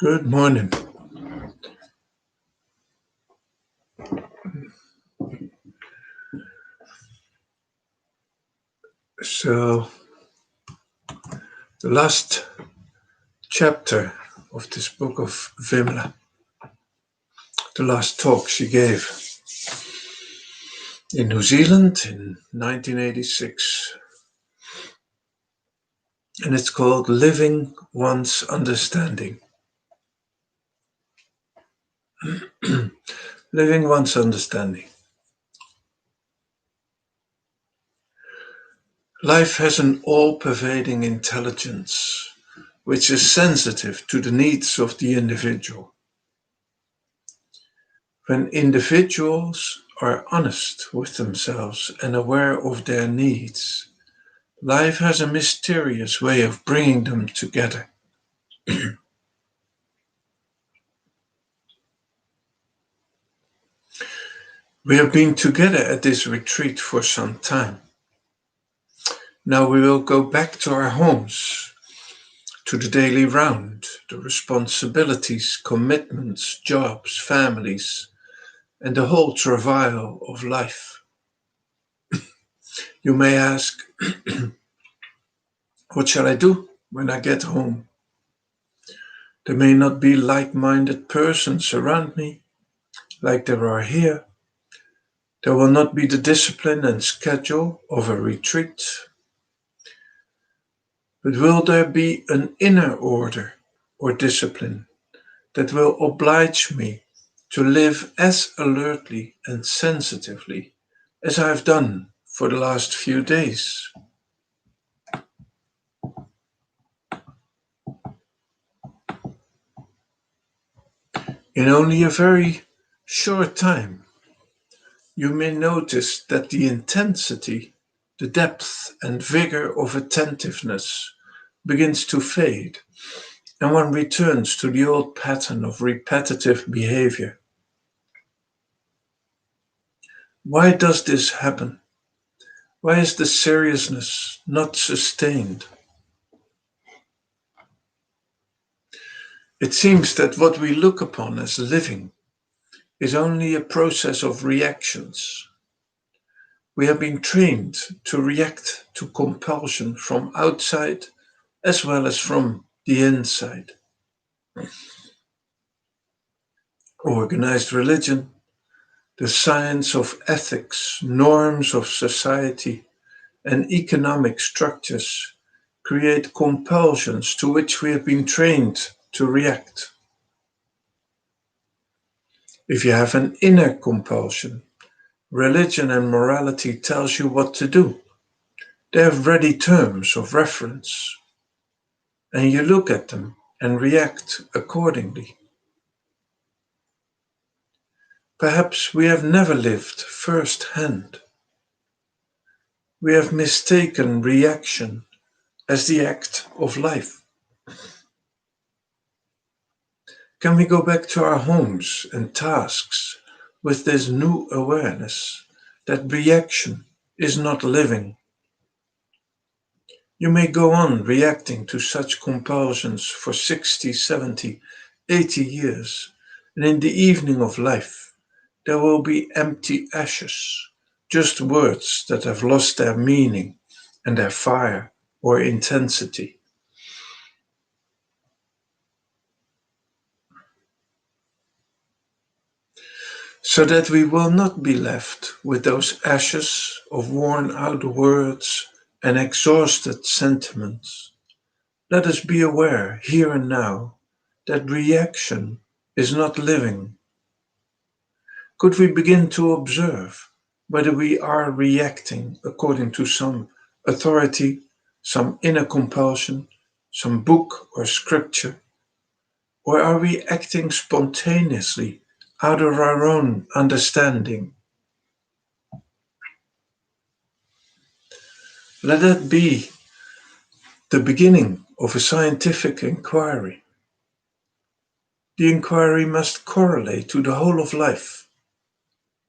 Good morning. So, the last chapter of this book of Vimqla, the last talk she gave in New Zealand in 1986, and it's called Living One's Understanding. Living One's Understanding. Life has an all-pervading intelligence which is sensitive to the needs of the individual. When individuals are honest with themselves and aware of their needs, life has a mysterious way of bringing them together. We have been together at this retreat for some time. Now we will go back to our homes, to the daily round, the responsibilities, commitments, jobs, families, and the whole travail of life. You may ask, what shall I do when I get home? There may not be like-minded persons around me, like there are here. There will not be the discipline and schedule of a retreat. But will there be an inner order or discipline that will oblige me to live as alertly and sensitively as I have done for the last few days? In only a very short time, you may notice that the intensity, the depth and vigor of attentiveness begins to fade, and one returns to the old pattern of repetitive behavior. Why does this happen? Why is the seriousness not sustained? It seems that what we look upon as living is only a process of reactions. We have been trained to react to compulsion from outside as well as from the inside. Organized religion, the science of ethics, norms of society, and economic structures create compulsions to which we have been trained to react. If you have an inner compulsion, religion and morality tells you what to do. They have ready terms of reference, and you look at them and react accordingly. Perhaps we have never lived first-hand. We have mistaken reaction as the act of life. Can we go back to our homes and tasks with this new awareness that reaction is not living? You may go on reacting to such compulsions for 60, 70, 80 years, and in the evening of life, there will be empty ashes, just words that have lost their meaning and their fire or intensity. So that we will not be left with those ashes of worn out words and exhausted sentiments. Let us be aware here and now that reaction is not living. Could we begin to observe whether we are reacting according to some authority, some inner compulsion, some book or scripture, or are we acting spontaneously out of our own understanding? Let that be the beginning of a scientific inquiry. The inquiry must correlate to the whole of life,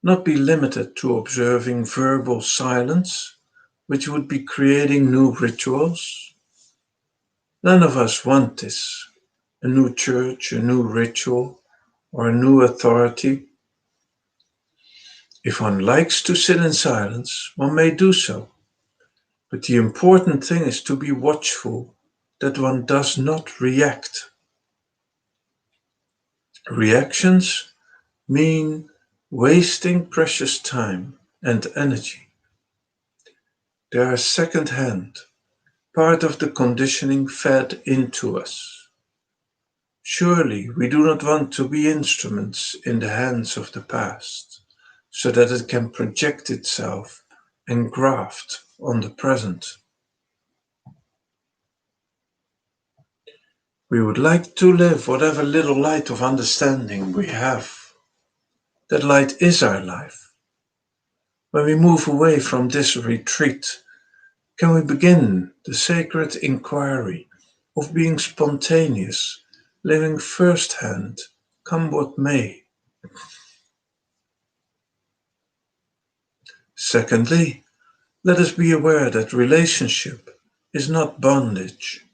not be limited to observing verbal silence, which would be creating new rituals. None of us want this. a new church, a new ritual, or a new authority. If one likes to sit in silence, one may do so, but the important thing is to be watchful that one does not react. Reactions mean wasting precious time and energy. They are second hand, part of the conditioning fed into us. Surely we do not want to be instruments in the hands of the past, so that it can project itself and graft on the present. We would like to live whatever little light of understanding we have. That light is our life. When we move away from this retreat, can we begin the sacred inquiry of being spontaneous, living firsthand, come what may? Secondly, let us be aware that relationship is not bondage.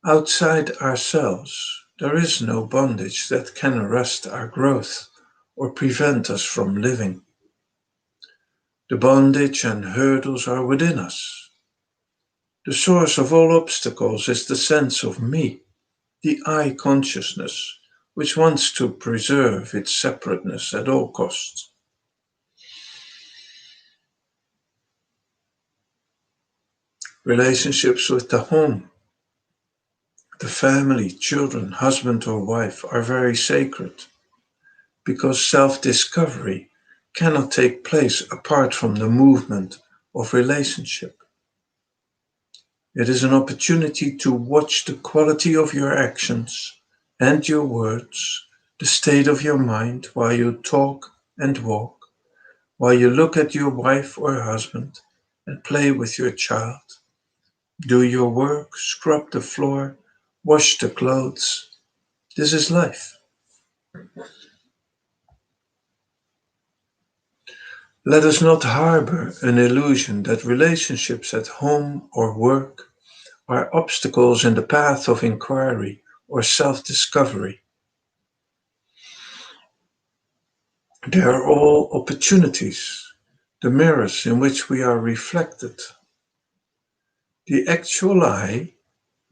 Outside ourselves, there is no bondage that can arrest our growth or prevent us from living. The bondage and hurdles are within us. The source of all obstacles is the sense of me, the I consciousness, which wants to preserve its separateness at all costs. Relationships with the home, the family, children, husband or wife are very sacred because self discovery cannot take place apart from the movement of relationship. It is an opportunity to watch the quality of your actions and your words, the state of your mind while you talk and walk, while you look at your wife or husband and play with your child. Do your work, scrub the floor, wash the clothes. This is life. Let us not harbor an illusion that relationships at home or work are obstacles in the path of inquiry or self discovery. They are all opportunities, the mirrors in which we are reflected. The actual I,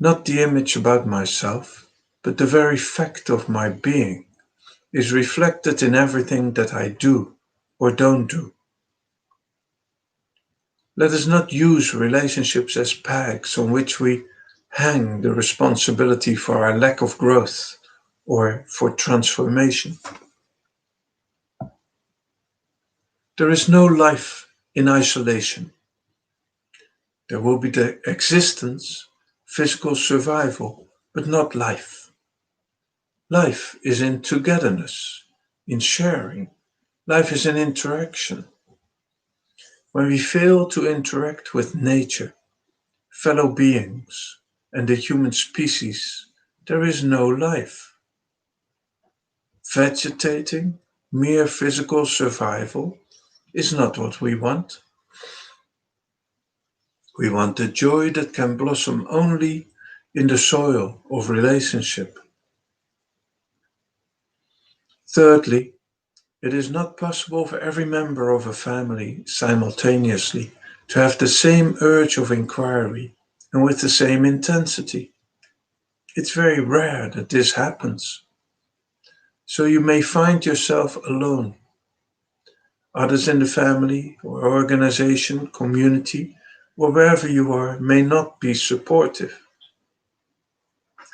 not the image about myself, but the very fact of my being, is reflected in everything that I do or don't do. Let us not use relationships as pegs on which we hang the responsibility for our lack of growth or for transformation. There is no life in isolation. There will be the existence, physical survival, but not life. Life is in togetherness, in sharing. Life is in interaction. When we fail to interact with nature, fellow beings, and the human species, there is no life. Vegetating, mere physical survival, is not what we want. We want the joy that can blossom only in the soil of relationship. Thirdly, it is not possible for every member of a family simultaneously to have the same urge of inquiry and with the same intensity. It's very rare that this happens. So you may find yourself alone. Others in the family or organization, community, or wherever you are may not be supportive.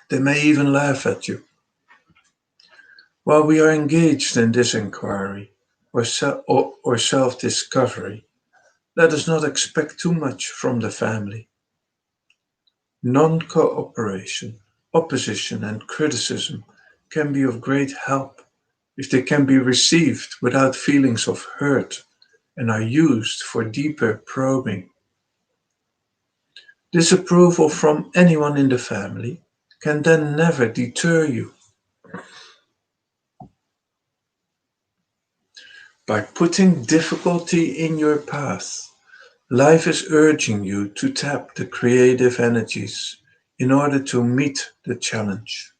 They may even laugh at you. While we are engaged in this inquiry or self discovery, let us not expect too much from the family. Non cooperation, opposition, and criticism can be of great help if they can be received without feelings of hurt and are used for deeper probing. Disapproval from anyone in the family can then never deter you. By putting difficulty in your path, life is urging you to tap the creative energies in order to meet the challenge.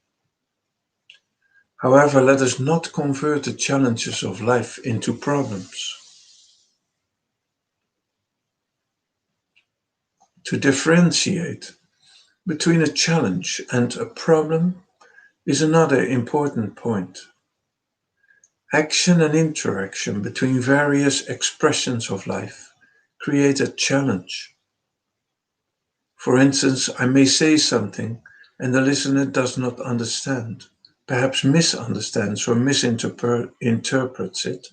However, let us not convert the challenges of life into problems. To differentiate between a challenge and a problem is another important point. Action and interaction between various expressions of life create a challenge. For instance, I may say something and the listener does not understand, perhaps misunderstands or misinterprets it.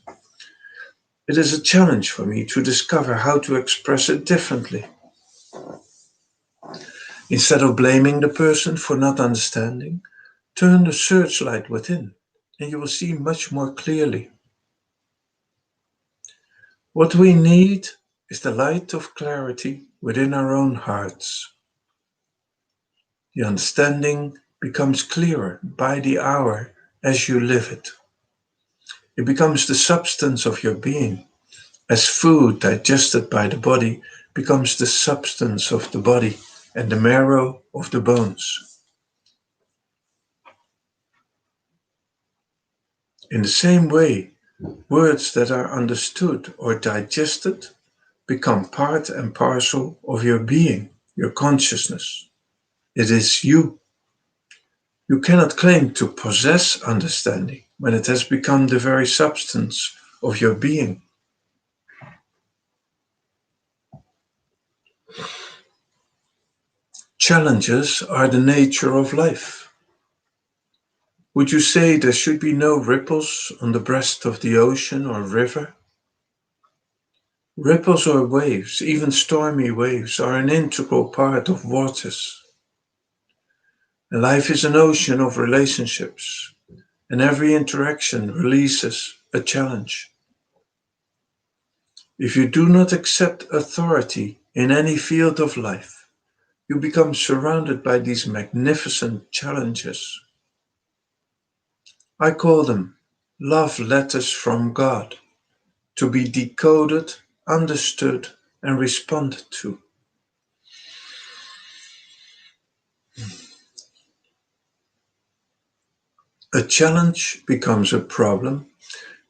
It is a challenge for me to discover how to express it differently. Instead of blaming the person for not understanding, turn the searchlight within and you will see much more clearly. What we need is the light of clarity within our own hearts. The understanding becomes clearer by the hour as you live it. It becomes the substance of your being, as food digested by the body becomes the substance of the body and the marrow of the bones. In the same way, words that are understood or digested become part and parcel of your being, your consciousness. It is you. You cannot claim to possess understanding when it has become the very substance of your being. Challenges are the nature of life. Would you say there should be no ripples on the breast of the ocean or river? Ripples or waves, even stormy waves, are an integral part of waters. And life is an ocean of relationships, and every interaction releases a challenge. If you do not accept authority in any field of life, you become surrounded by these magnificent challenges. I call them love letters from God, to be decoded, understood, and responded to. A challenge becomes a problem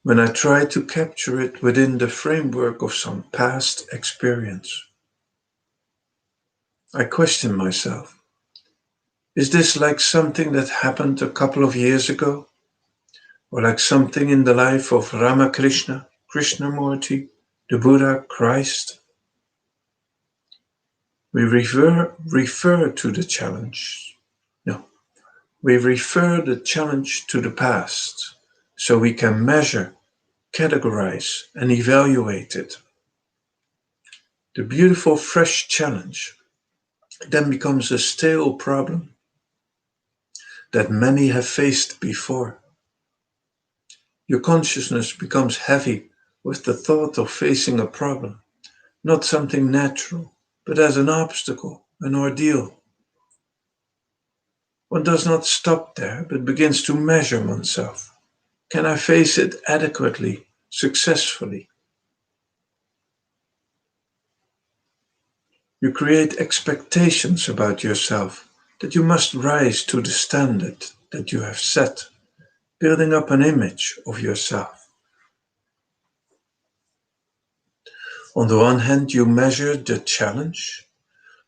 when I try to capture it within the framework of some past experience. I question myself. Is this like something that happened a couple of years ago? Or like something in the life of Ramakrishna, Krishnamurti, the Buddha, Christ? We refer to the challenge. No, we refer the challenge to the past so we can measure, categorize, and evaluate it. The beautiful fresh challenge then becomes a stale problem that many have faced before. Your consciousness becomes heavy with the thought of facing a problem, not something natural, but as an obstacle, an ordeal. One does not stop there, but begins to measure oneself. Can I face it adequately, successfully? You create expectations about yourself that you must rise to the standard that you have set, building up an image of yourself. On the one hand, you measure the challenge.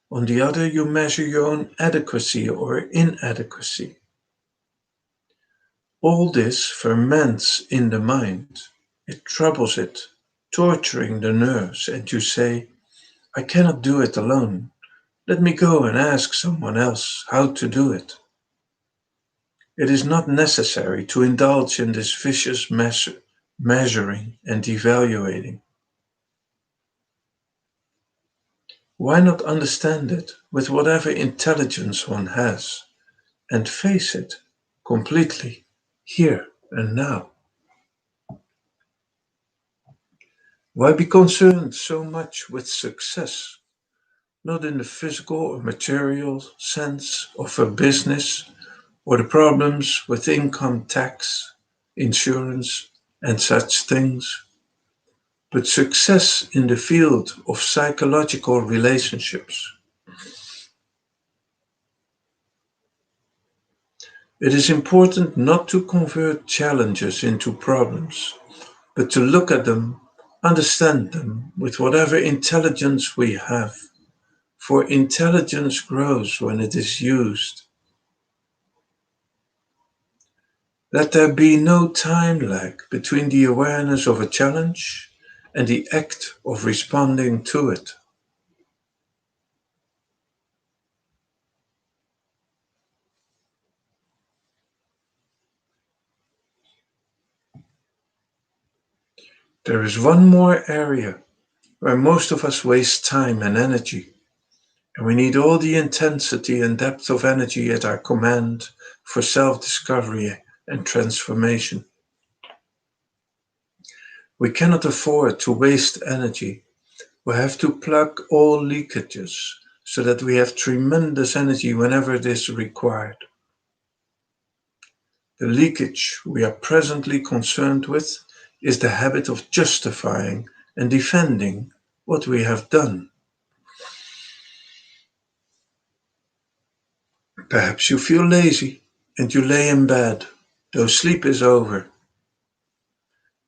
On the other, you measure your own adequacy or inadequacy. All this ferments in the mind. It troubles it, torturing the nerves, and you say, I cannot do it alone. Let me go and ask someone else how to do it. It is not necessary to indulge in this vicious measuring and evaluating. Why not understand it with whatever intelligence one has and face it completely here and now? Why be concerned so much with success, not in the physical or material sense of a business or the problems with income tax, insurance, and such things, but success in the field of psychological relationships? It is important not to convert challenges into problems, but to look at them, understand them with whatever intelligence we have. For intelligence grows when it is used. Let there be no time lag between the awareness of a challenge and the act of responding to it. There is one more area where most of us waste time and energy, and we need all the intensity and depth of energy at our command for self discovery and transformation. We cannot afford to waste energy. We have to plug all leakages so that we have tremendous energy whenever it is required. The leakage we are presently concerned with is the habit of justifying and defending what we have done. Perhaps you feel lazy and you lay in bed, though sleep is over.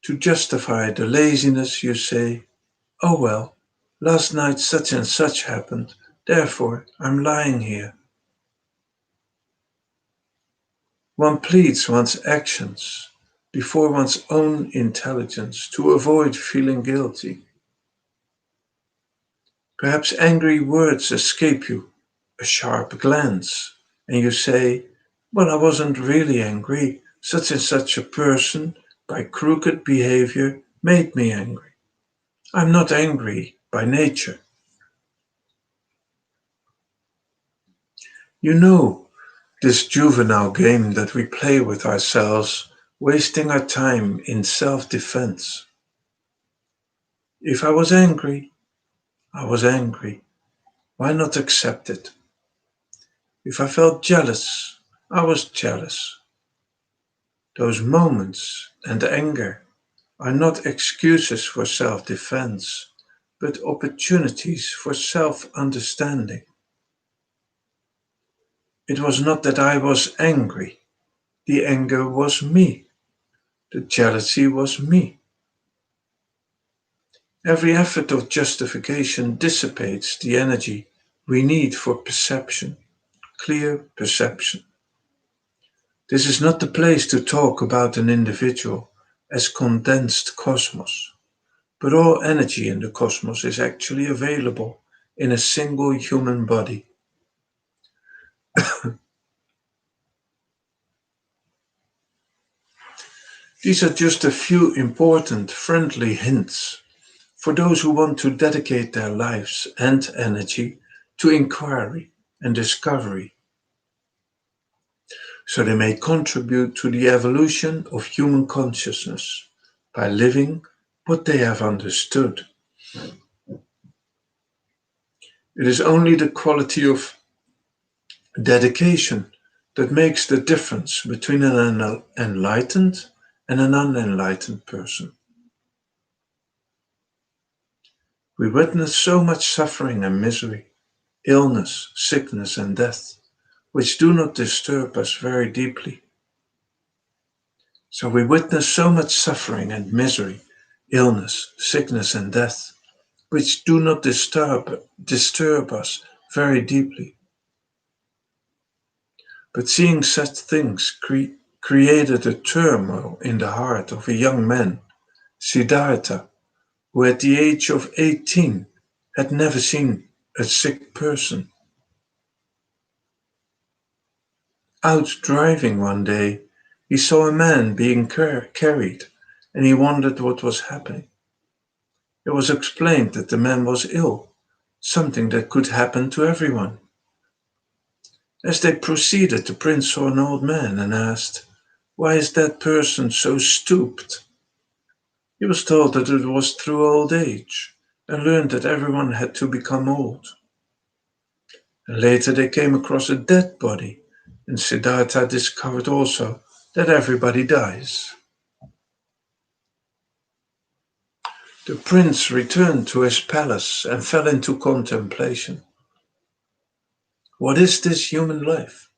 To justify the laziness, you say, "Oh well, last night such and such happened, therefore I'm lying here." One pleads one's actions before one's own intelligence to avoid feeling guilty. Perhaps angry words escape you, a sharp glance, and you say, "Well, I wasn't really angry. Such and such a person, by crooked behavior, made me angry. I'm not angry by nature." You know this juvenile game that we play with ourselves, wasting our time in self defense. If I was angry, I was angry. Why not accept it? If I felt jealous, I was jealous. Those moments and anger are not excuses for self defense, but opportunities for self understanding. It was not that I was angry, the anger was me, the jealousy was me. Every effort of justification dissipates the energy we need for perception, clear perception. This is not the place to talk about an individual as condensed cosmos, but all energy in the cosmos is actually available in a single human body. These are just a few important, friendly hints for those who want to dedicate their lives and energy to inquiry and discovery, so they may contribute to the evolution of human consciousness by living what they have understood. It is only the quality of dedication that makes the difference between an enlightened and an unenlightened person. We witness so much suffering and misery, illness, sickness, and death, which do not disturb us very deeply. So we witness so much suffering and misery, illness, sickness, and death, which do not disturb us very deeply. But seeing such things created a turmoil in the heart of a young man, Siddhartha, who at the age of 18 had never seen a sick person. Out driving one day, he saw a man being carried, and he wondered what was happening. It was explained that the man was ill, something that could happen to everyone. As they proceeded, the prince saw an old man and asked, "Why is that person so stooped?" He was told that it was through old age, and learned that everyone had to become old. And later they came across a dead body, and Siddhartha discovered also that everybody dies. The prince returned to his palace and fell into contemplation. What is this human life?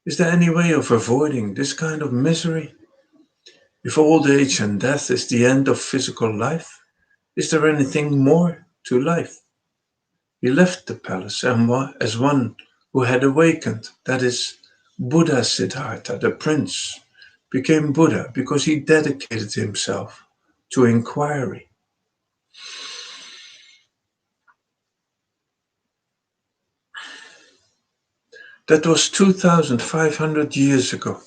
Is there any way of avoiding this kind of misery? If old age and death is the end of physical life, is there anything more to life? He left the palace as one who had awakened, that is, Buddha Siddhartha, the prince, became Buddha because he dedicated himself to inquiry. That was 2,500 years ago.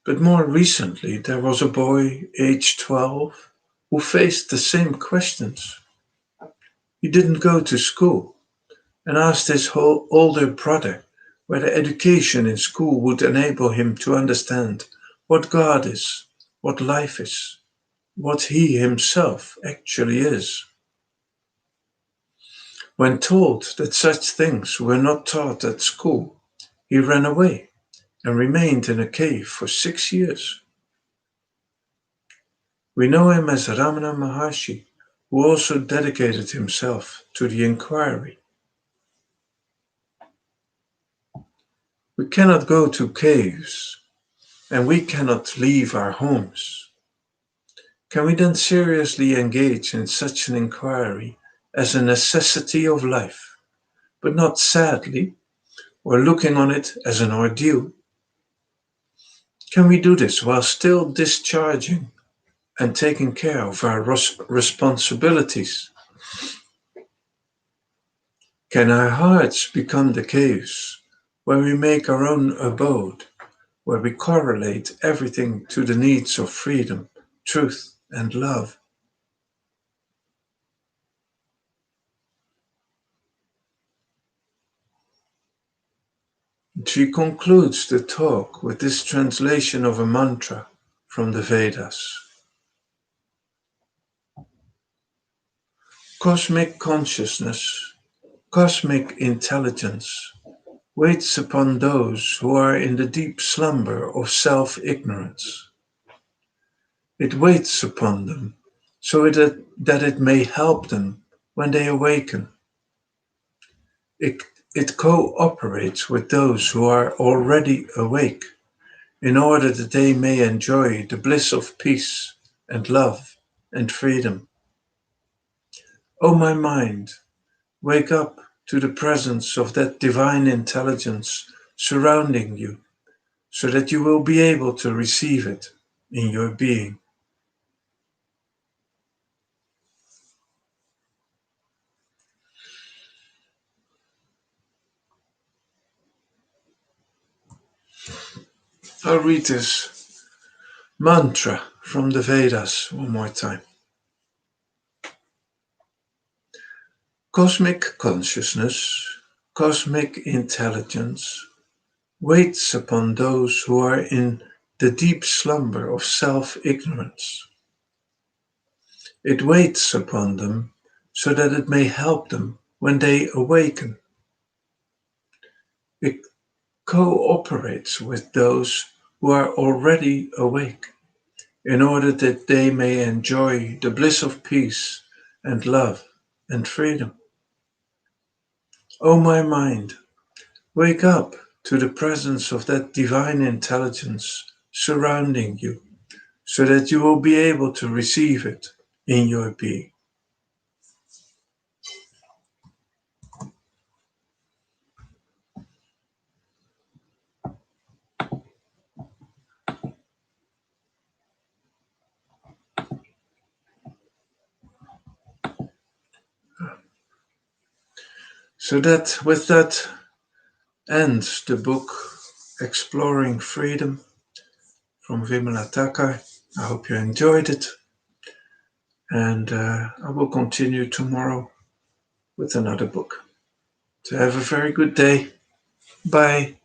But more recently, there was a boy, aged 12, who faced the same questions. He didn't go to school and asked his whole older brother whether education in school would enable him to understand what God is, what life is, what he himself actually is. When told that such things were not taught at school, he ran away and remained in a cave for 6 years. We know him as Ramana Maharshi, who also dedicated himself to the inquiry. We cannot go to caves, and we cannot leave our homes. Can we then seriously engage in such an inquiry as a necessity of life, but not sadly, or looking on it as an ordeal? Can we do this while still discharging and taking care of our responsibilities? Can our hearts become the caves where we make our own abode, where we correlate everything to the needs of freedom, truth, and love? She concludes the talk with this translation of a mantra from the Vedas. Cosmic consciousness, cosmic intelligence, waits upon those who are in the deep slumber of self-ignorance. It waits upon them so that it may help them when they awaken. It, it cooperates with those who are already awake in order that they may enjoy the bliss of peace and love and freedom. O my mind, wake up to the presence of that divine intelligence surrounding you so that you will be able to receive it in your being. I'll read this mantra from the Vedas one more time. Cosmic consciousness, cosmic intelligence waits upon those who are in the deep slumber of self-ignorance. It waits upon them so that it may help them when they awaken. It cooperates with those who are already awake in order that they may enjoy the bliss of peace and love and freedom. O my mind, wake up to the presence of that divine intelligence surrounding you so that you will be able to receive it in your being. So that with that ends the book Exploring Freedom from Vimqla Thakar. I hope you enjoyed it, and I will continue tomorrow with another book. So have a very good day. Bye.